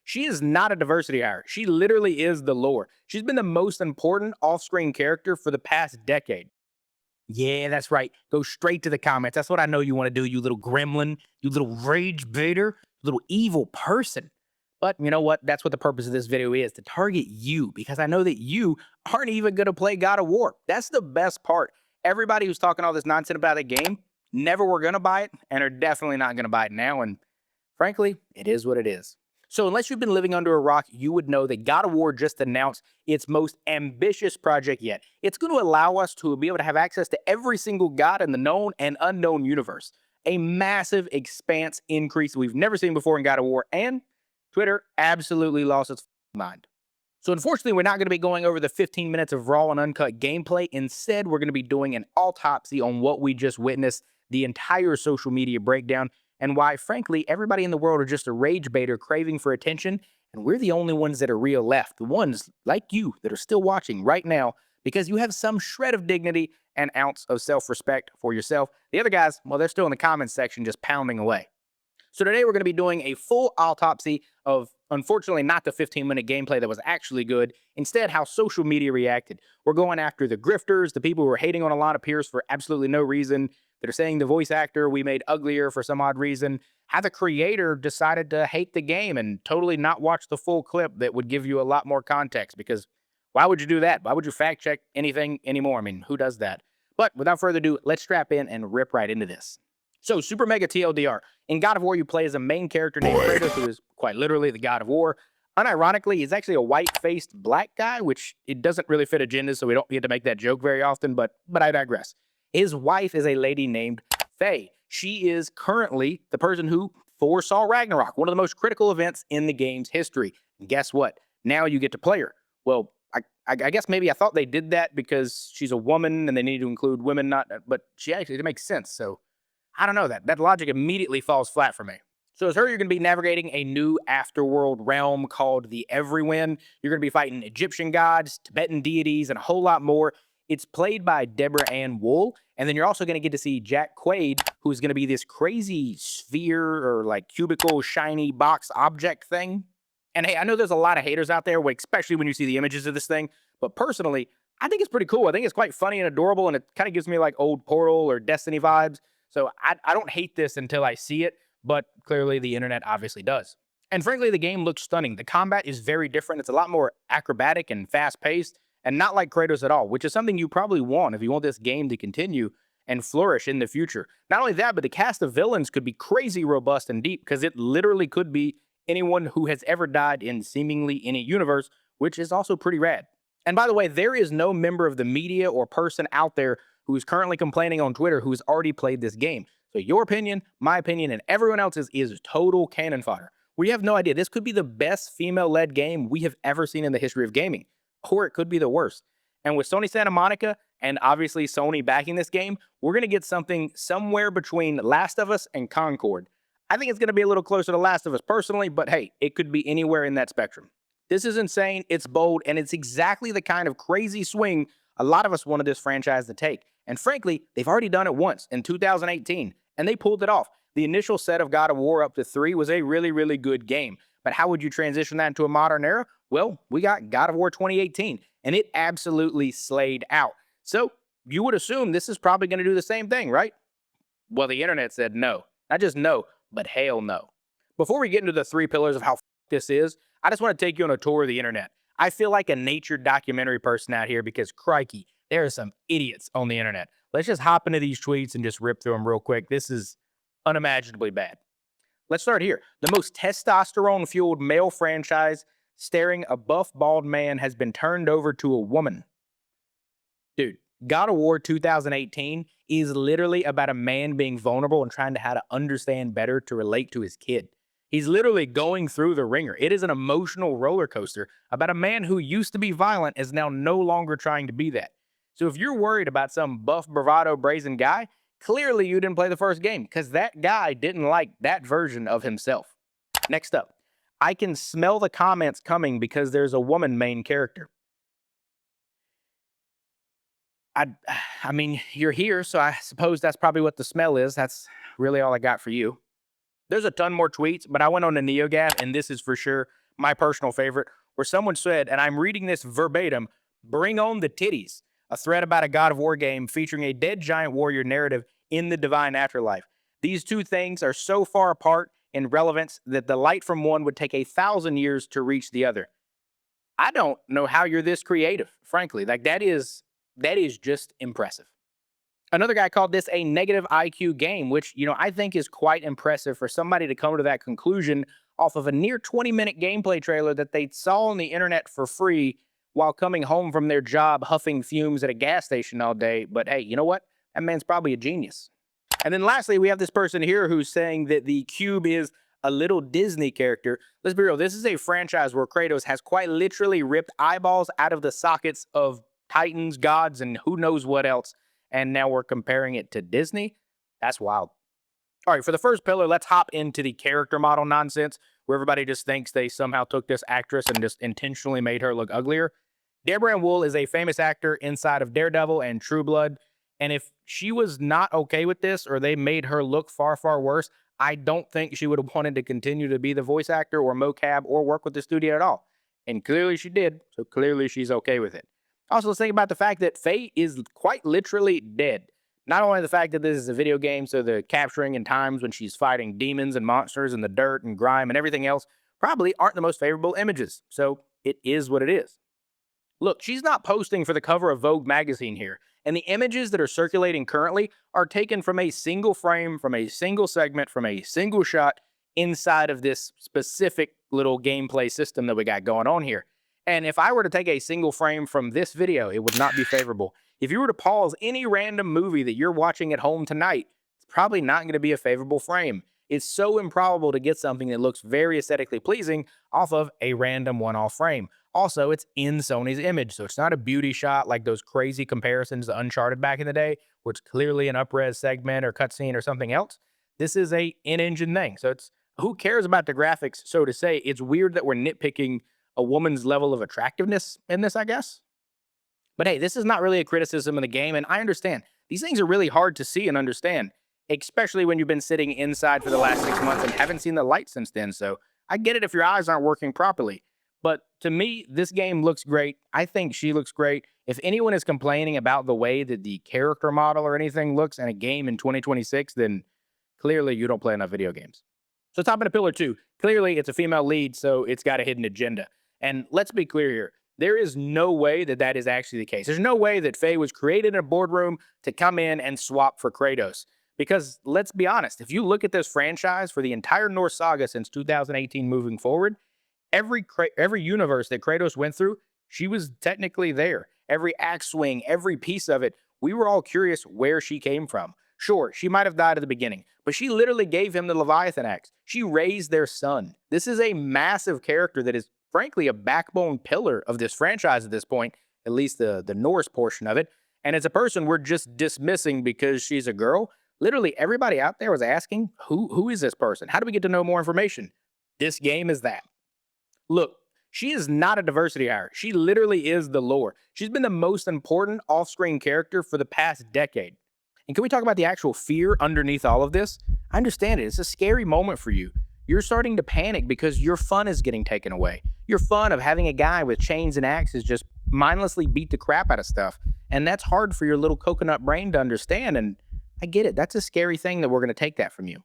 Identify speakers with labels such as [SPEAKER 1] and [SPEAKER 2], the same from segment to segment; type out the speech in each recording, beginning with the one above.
[SPEAKER 1] She is not a diversity hire. She literally is the lore. She's been the most important off-screen character for the past decade. Yeah, that's right. Go straight to the comments. That's what I know you want to do, you little gremlin, you little rage baiter, little evil person. But you know what? That's what the purpose of this video is, to target you, because I know that you aren't even going to play God of War. That's the best part. Everybody who's talking all this nonsense about the game never were going to buy it and are definitely not going to buy it now. And frankly, it is what it is. So unless you've been living under a rock, you would know that God of War just announced its most ambitious project yet. It's going to allow us to be able to have access to every single god in the known and unknown universe. A massive expanse increase we've never seen before in God of War, and Twitter absolutely lost its mind. So unfortunately, we're not going to be going over the 15 minutes of raw and uncut gameplay. Instead, we're going to be doing an autopsy on what we just witnessed, the entire social media breakdown, and why, frankly, everybody in the world are just a rage baiter craving for attention, and we're the only ones that are real left, the ones like you that are still watching right now because you have some shred of dignity and ounce of self-respect for yourself. The other guys, well, they're still in the comments section just pounding away. So today we're going to be doing a full autopsy of, unfortunately, not the 15-minute gameplay that was actually good, instead how social media reacted. We're going after the grifters, the people who are hating on Alanah Pearce for absolutely no reason, that are saying the voice actor we made uglier for some odd reason, how the creator decided to hate the game and totally not watch the full clip that would give you a lot more context, because why would you do that? Why would you fact check anything anymore? I mean, who does that? But without further ado, let's strap in and rip right into this. So, super mega TLDR. In God of War, you play as a main character named Kratos, who is quite literally the God of War. Unironically, he's actually a white-faced black guy, which it doesn't really fit agendas, so we don't get to make that joke very often, but I digress. His wife is a lady named Faye. She is currently the person who foresaw Ragnarok, one of the most critical events in the game's history. And guess what? Now you get to play her. Well, I guess maybe I thought they did that because she's a woman and they need to include women, but she actually, it makes sense, so I don't know, that logic immediately falls flat for me. So as her, you're going to be navigating a new afterworld realm called the Everywin. You're going to be fighting Egyptian gods, Tibetan deities, and a whole lot more. It's played by Deborah Ann Woll, and then you're also going to get to see Jack Quaid, who's going to be this crazy sphere or like cubicle shiny box object thing. And hey, I know there's a lot of haters out there, especially when you see the images of this thing, but personally, I think it's pretty cool. I think it's quite funny and adorable, and it kind of gives me like old Portal or Destiny vibes. So I don't hate this until I see it, but clearly the internet obviously does. And frankly, the game looks stunning. The combat is very different. It's a lot more acrobatic and fast-paced, and not like Kratos at all, which is something you probably want if you want this game to continue and flourish in the future. Not only that, but the cast of villains could be crazy robust and deep, because it literally could be anyone who has ever died in seemingly any universe, which is also pretty rad. And by the way, there is no member of the media or person out there who is currently complaining on Twitter who's already played this game. So your opinion, my opinion, and everyone else's is total cannon fodder. We have no idea. This could be the best female-led game we have ever seen in the history of gaming, or it could be the worst. And with Sony Santa Monica and obviously Sony backing this game, we're going to get something somewhere between Last of Us and Concord. I think it's going to be a little closer to Last of Us personally, but hey, it could be anywhere in that spectrum. This is insane, it's bold, and it's exactly the kind of crazy swing a lot of us wanted this franchise to take. And frankly, they've already done it once in 2018, and they pulled it off. The initial set of God of War up to 3 was a really, really good game. But how would you transition that into a modern era? Well, we got God of War 2018, and it absolutely slayed out. So you would assume this is probably going to do the same thing, right? Well, the internet said no. Not just no, but hell no. Before we get into the 3 pillars of how this is, I just want to take you on a tour of the internet. I feel like a nature documentary person out here because, crikey, there are some idiots on the internet. Let's just hop into these tweets and just rip through them real quick. This is unimaginably bad. Let's start here. The most testosterone-fueled male franchise starring a buff, bald man has been turned over to a woman. Dude, God of War 2018 is literally about a man being vulnerable and trying to how to understand better to relate to his kid. He's literally going through the ringer. It is an emotional roller coaster about a man who used to be violent is now no longer trying to be that. So if you're worried about some buff, bravado, brazen guy, clearly you didn't play the first game, because that guy didn't like that version of himself. Next up, I can smell the comments coming because there's a woman main character. I mean, you're here, so I suppose that's probably what the smell is. That's really all I got for you. There's a ton more tweets, but I went on to NeoGAF, and this is for sure my personal favorite, where someone said, and I'm reading this verbatim, "Bring on the titties," a thread about a God of War game featuring a dead giant warrior narrative in the divine afterlife. These two things are so far apart in relevance that the light from one would take 1,000 years to reach the other. I don't know how you're this creative, frankly. Like that is just impressive. Another guy called this a negative IQ game, which, I think is quite impressive for somebody to come to that conclusion off of a near 20-minute gameplay trailer that they saw on the internet for free while coming home from their job huffing fumes at a gas station all day. But hey, you know what? That man's probably a genius. And then lastly, we have this person here who's saying that the cube is a little Disney character. Let's be real, this is a franchise where Kratos has quite literally ripped eyeballs out of the sockets of titans, gods, and who knows what else. And now we're comparing it to Disney? That's wild. All right, for the first pillar, let's hop into the character model nonsense where everybody just thinks they somehow took this actress and just intentionally made her look uglier. Deborah Ann Woll is a famous actor inside of Daredevil and True Blood. And if she was not okay with this or they made her look far, far worse, I don't think she would have wanted to continue to be the voice actor or mocap or work with the studio at all. And clearly she did, so clearly she's okay with it. Also, let's think about the fact that Faye is quite literally dead. Not only the fact that this is a video game, so the capturing and times when she's fighting demons and monsters and the dirt and grime and everything else probably aren't the most favorable images. So it is what it is. Look, she's not posting for the cover of Vogue magazine here, and the images that are circulating currently are taken from a single frame, from a single segment, from a single shot inside of this specific little gameplay system that we got going on here. And if I were to take a single frame from this video, it would not be favorable. If you were to pause any random movie that you're watching at home tonight, it's probably not going to be a favorable frame. It's so improbable to get something that looks very aesthetically pleasing off of a random one-off frame. Also, it's in Sony's image, so it's not a beauty shot like those crazy comparisons to Uncharted back in the day, where it's clearly an up-res segment or cutscene or something else. This is a in-engine thing, so it's who cares about the graphics, so to say. It's weird that we're nitpicking a woman's level of attractiveness in this, I guess. But hey, this is not really a criticism of the game, and I understand. These things are really hard to see and understand, especially when you've been sitting inside for the last 6 months and haven't seen the light since then, so I get it if your eyes aren't working properly. But to me, this game looks great. I think she looks great. If anyone is complaining about the way that the character model or anything looks in a game in 2026, then clearly you don't play enough video games. So top into pillar two. Clearly, it's a female lead, so it's got a hidden agenda. And let's be clear here. There is no way that that is actually the case. There's no way that Faye was created in a boardroom to come in and swap for Kratos. Because let's be honest, if you look at this franchise for the entire Norse saga since 2018 moving forward, every universe that Kratos went through, she was technically there. Every axe swing, every piece of it, we were all curious where she came from. Sure, she might have died at the beginning, but she literally gave him the Leviathan axe. She raised their son. This is a massive character that is, frankly, a backbone pillar of this franchise at this point, at least the Norse portion of it. And it's a person we're just dismissing because she's a girl. Literally, everybody out there was asking, who is this person? How do we get to know more information? This game is that. Look, she is not a diversity hire. She literally is the lore. She's been the most important off-screen character for the past decade. And can we talk about the actual fear underneath all of this? I understand it. It's a scary moment for you. You're starting to panic because your fun is getting taken away. Your fun of having a guy with chains and axes just mindlessly beat the crap out of stuff. And that's hard for your little coconut brain to understand. And I get it. That's a scary thing that we're going to take that from you.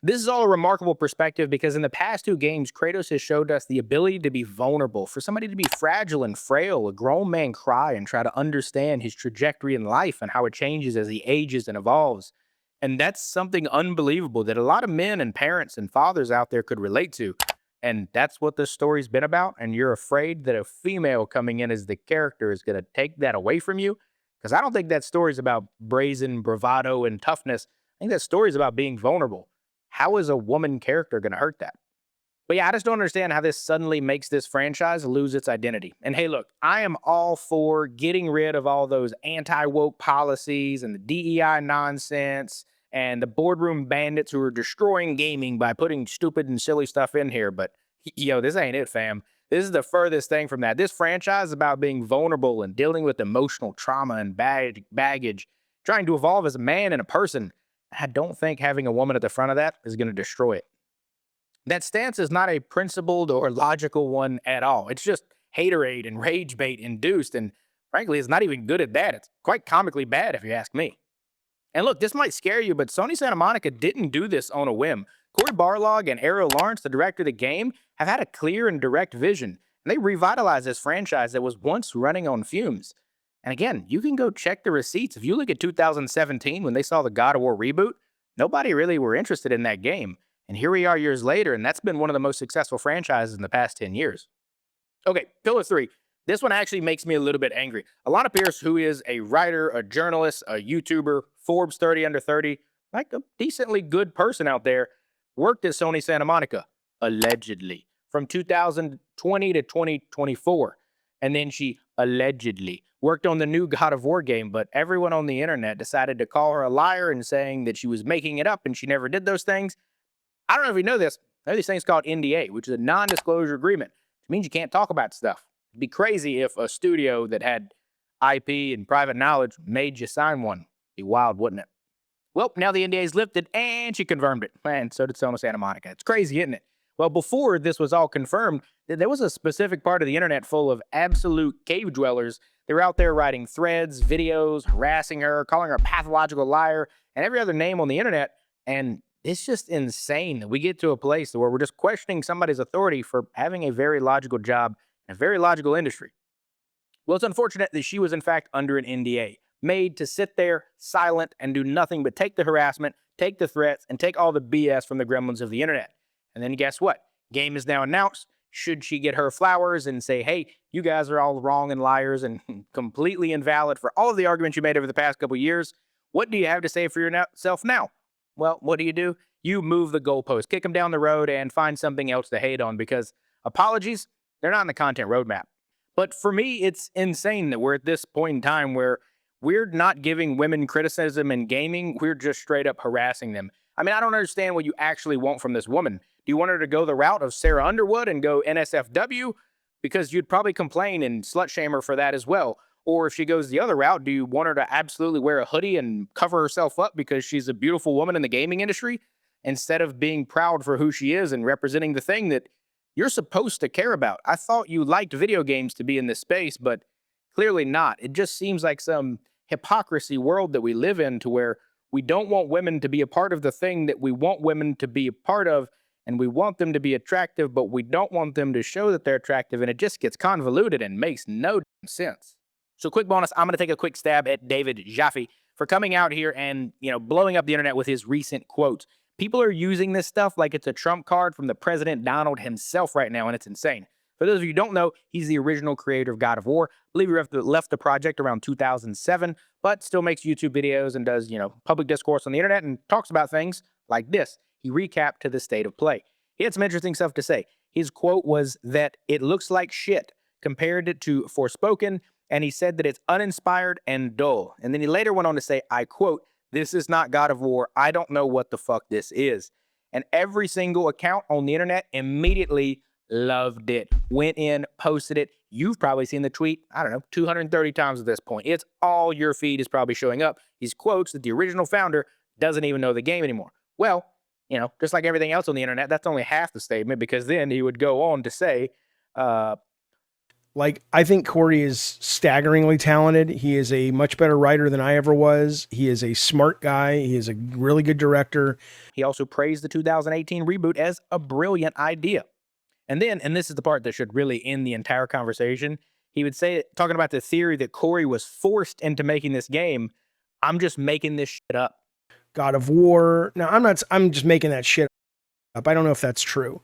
[SPEAKER 1] This is all a remarkable perspective because in the past two games, Kratos has showed us the ability to be vulnerable, for somebody to be fragile and frail, a grown man cry and try to understand his trajectory in life and how it changes as he ages and evolves. And that's something unbelievable that a lot of men and parents and fathers out there could relate to. And that's what this story's been about. And you're afraid that a female coming in as the character is going to take that away from you? Because I don't think that story's about brazen bravado and toughness. I think that story's about being vulnerable. How is a woman character going to hurt that? But yeah, I just don't understand how this suddenly makes this franchise lose its identity. And hey, look, I am all for getting rid of all those anti-woke policies and the DEI nonsense and the boardroom bandits who are destroying gaming by putting stupid and silly stuff in here. But yo, this ain't it, fam. This is the furthest thing from that. This franchise is about being vulnerable and dealing with emotional trauma and baggage, trying to evolve as a man and a person. I don't think having a woman at the front of that is going to destroy it. That stance is not a principled or logical one at all. It's just haterade and rage bait induced, and frankly, it's not even good at that. It's quite comically bad, if you ask me. And look, this might scare you, but Sony Santa Monica didn't do this on a whim. Cory Barlog and Ariel Lawrence, the director of the game, have had a clear and direct vision, and they revitalized this franchise that was once running on fumes. And again, you can go check the receipts. If you look at 2017 when they saw the God of War reboot, nobody really were interested in that game. And here we are years later, and that's been one of the most successful franchises in the past 10 years. Okay, pillar three. This one actually makes me a little bit angry. Alanah Pearce, who is a writer, a journalist, a YouTuber, Forbes 30 under 30, like a decently good person out there, worked at Sony Santa Monica, allegedly, from 2020 to 2024. And then she allegedly worked on the new God of War game, but everyone on the internet decided to call her a liar and saying that she was making it up and she never did those things. I don't know if you know this. There are these things called NDA, which is a non-disclosure agreement. It means you can't talk about stuff. It'd be crazy if a studio that had IP and private knowledge made you sign one. It'd be wild, wouldn't it? Well, now the NDA is lifted, and she confirmed it. And so did Sony Santa Monica. It's crazy, isn't it? Well, before this was all confirmed, there was a specific part of the internet full of absolute cave dwellers. They were out there writing threads, videos, harassing her, calling her a pathological liar, and every other name on the internet. And it's just insane that we get to a place where we're just questioning somebody's authority for having a very logical job in a very logical industry. Well, it's unfortunate that she was in fact under an NDA, made to sit there silent and do nothing but take the harassment, take the threats, and take all the BS from the gremlins of the internet. And then guess what? Game is now announced. Should she get her flowers and say, hey, you guys are all wrong and liars and completely invalid for all of the arguments you made over the past couple years? What do you have to say for yourself now? Well, what do? You move the goalpost, kick them down the road, and find something else to hate on because apologies, they're not in the content roadmap. But for me, it's insane that we're at this point in time where we're not giving women criticism in gaming. We're just straight up harassing them. I mean, I don't understand what you actually want from this woman. Do you want her to go the route of Sarah Underwood and go NSFW? Because you'd probably complain and slut shame her for that as well. Or if she goes the other route, do you want her to absolutely wear a hoodie and cover herself up because she's a beautiful woman in the gaming industry instead of being proud for who she is and representing the thing that you're supposed to care about? I thought you liked video games to be in this space, but clearly not. It just seems like some hypocrisy world that we live in to where we don't want women to be a part of the thing that we want women to be a part of, and we want them to be attractive, but we don't want them to show that they're attractive, and it just gets convoluted and makes no sense. So quick bonus, I'm going to take a quick stab at David Jaffe for coming out here and, blowing up the internet with his recent quotes. People are using this stuff like it's a trump card from the President Donald himself right now, and it's insane. For those of you who don't know, he's the original creator of God of War. I believe he left the project around 2007, but still makes YouTube videos and does, public discourse on the internet and talks about things like this. He recapped to the state of play. He had some interesting stuff to say. His quote was that it looks like shit, compared it to Forspoken, and he said that it's uninspired and dull. And then he later went on to say, I quote, "This is not God of War. I don't know what the fuck this is." And every single account on the internet immediately loved it, went in, posted it. You've probably seen the tweet, 230 times at this point. It's all your feed is probably showing up. These quotes that the original founder doesn't even know the game anymore. Well, just like everything else on the internet, that's only half the statement, because then he would go on to say,
[SPEAKER 2] I think Cory is staggeringly talented. He is a much better writer than I ever was. He is a smart guy. He is a really good director.
[SPEAKER 1] He also praised the 2018 reboot as a brilliant idea. And then, and this is the part that should really end the entire conversation, he would say, talking about the theory that Cory was forced into making this game, I'm just making this shit up.
[SPEAKER 2] God of War. No, I'm just making that shit up. I don't know if that's true.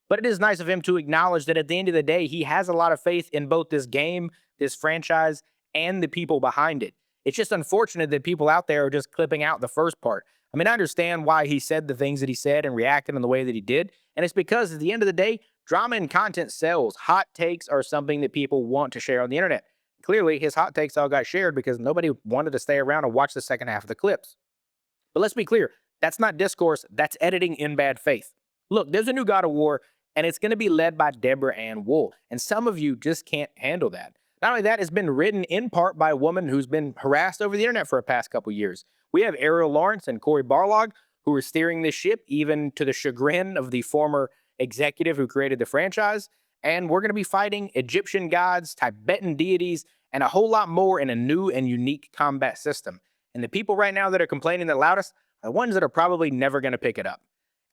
[SPEAKER 1] But it is nice of him to acknowledge that at the end of the day, he has a lot of faith in both this game, this franchise, and the people behind it. It's just unfortunate that people out there are just clipping out the first part. I mean, I understand why he said the things that he said and reacted in the way that he did. And it's because at the end of the day, drama and content sells. Hot takes are something that people want to share on the internet. Clearly, his hot takes all got shared because nobody wanted to stay around and watch the second half of the clips. But let's be clear, that's not discourse, that's editing in bad faith. Look, there's a new God of War, and it's going to be led by Deborah Ann Woll. And some of you just can't handle that. Not only that, it's been written in part by a woman who's been harassed over the internet for the past couple years. We have Ariel Lawrence and Cory Barlog, who are steering this ship, even to the chagrin of the former executive who created the franchise. And we're going to be fighting Egyptian gods, Tibetan deities, and a whole lot more in a new and unique combat system. And the people right now that are complaining the loudest are the ones that are probably never going to pick it up.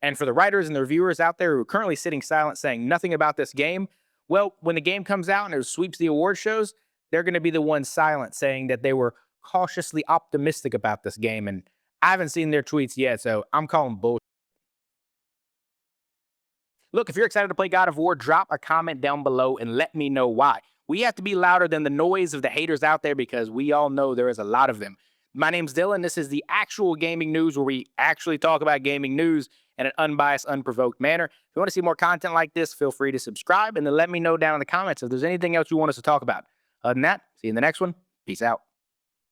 [SPEAKER 1] And for the writers and the reviewers out there who are currently sitting silent saying nothing about this game, well, when the game comes out and it sweeps the award shows, they're going to be the ones silent saying that they were cautiously optimistic about this game. And I haven't seen their tweets yet, so I'm calling bullshit. Look, if you're excited to play God of War, drop a comment down below and let me know why. We have to be louder than the noise of the haters out there because we all know there is a lot of them. My name's Dylan. This is the actual gaming news where we actually talk about gaming news in an unbiased, unprovoked manner. If you want to see more content like this, feel free to subscribe and then let me know down in the comments if there's anything else you want us to talk about. Other than that, see you in the next one. Peace out.